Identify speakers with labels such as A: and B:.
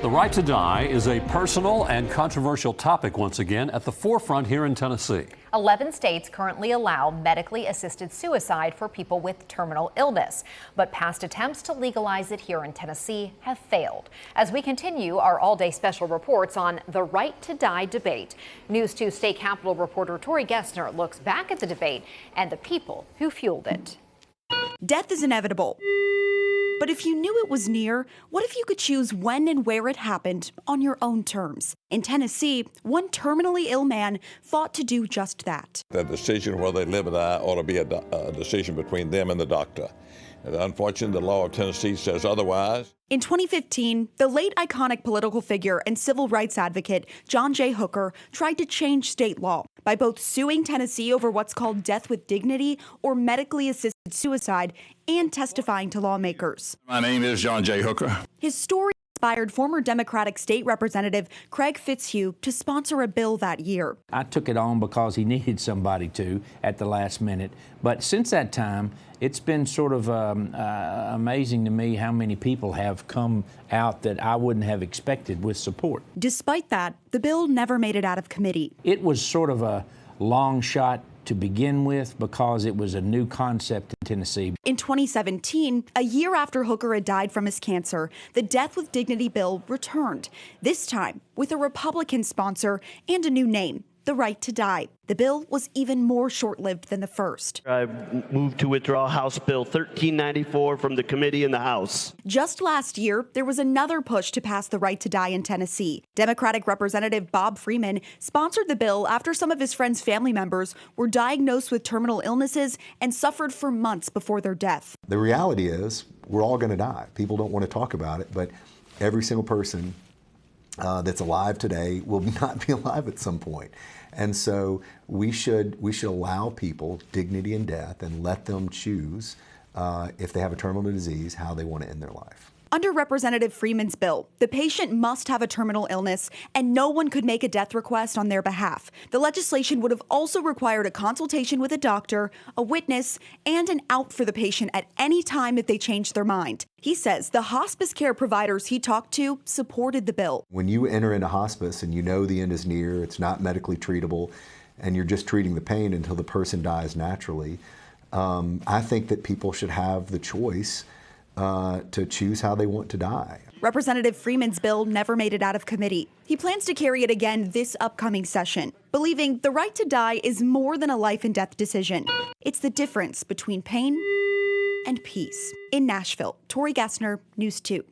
A: The right to die is a personal and controversial topic once again at the forefront here in Tennessee.
B: 11 states currently allow medically assisted suicide for people with terminal illness, but past attempts to legalize it here in Tennessee have failed. As we continue our all-day special reports on the right to die debate, News 2 State Capitol reporter Tori Gessner looks back at the debate and the people who fueled it.
C: Death is inevitable. But if you knew it was near, what if you could choose when and where it happened on your own terms? In Tennessee, one terminally ill man fought to do just that.
D: The decision whether they live or die ought to be a decision between them and the doctor. And unfortunately, the law of Tennessee says otherwise.
C: In 2015, the late iconic political figure and civil rights advocate John J. Hooker tried to change state law by both suing Tennessee over what's called death with dignity or medically assisted suicide and testifying to lawmakers.
D: My name is John J. Hooker.
C: His story inspired former Democratic State Representative Craig Fitzhugh to sponsor a bill that year.
E: I took it on because he needed somebody to at the last minute. But since that time, it's been sort of amazing to me how many people have come out that I wouldn't have expected with support.
C: Despite that, the bill never made it out of committee.
E: It was sort of a long shot to begin with because it was a new concept in Tennessee.
C: In 2017, a year after Hooker had died from his cancer, the Death with Dignity bill returned, this time with a Republican sponsor and a new name, the right to die. The bill was even more short-lived than the first.
F: I moved to withdraw House Bill 1394 from the committee in the House.
C: Just last year, there was another push to pass the right to die in Tennessee. Democratic Representative Bob Freeman sponsored the bill after some of his friends' family members were diagnosed with terminal illnesses and suffered for months before their death.
G: The reality is we're all going to die. People don't want to talk about it, but every single person that's alive today will not be alive at some point. And so we should allow people dignity in death and let them choose if they have a terminal disease, how they want to end their life.
C: Under Representative Freeman's bill, the patient must have a terminal illness and no one could make a death request on their behalf. The legislation would have also required a consultation with a doctor, a witness, and an out for the patient at any time if they changed their mind. He says the hospice care providers he talked to supported the bill.
G: When you enter into hospice and you know the end is near, it's not medically treatable, and you're just treating the pain until the person dies naturally, I think that people should have the choice to choose how they want to die.
C: Representative Freeman's bill never made it out of committee. He plans to carry it again this upcoming session, believing the right to die is more than a life and death decision. It's the difference between pain and peace. In Nashville, Tori Gessner, News 2.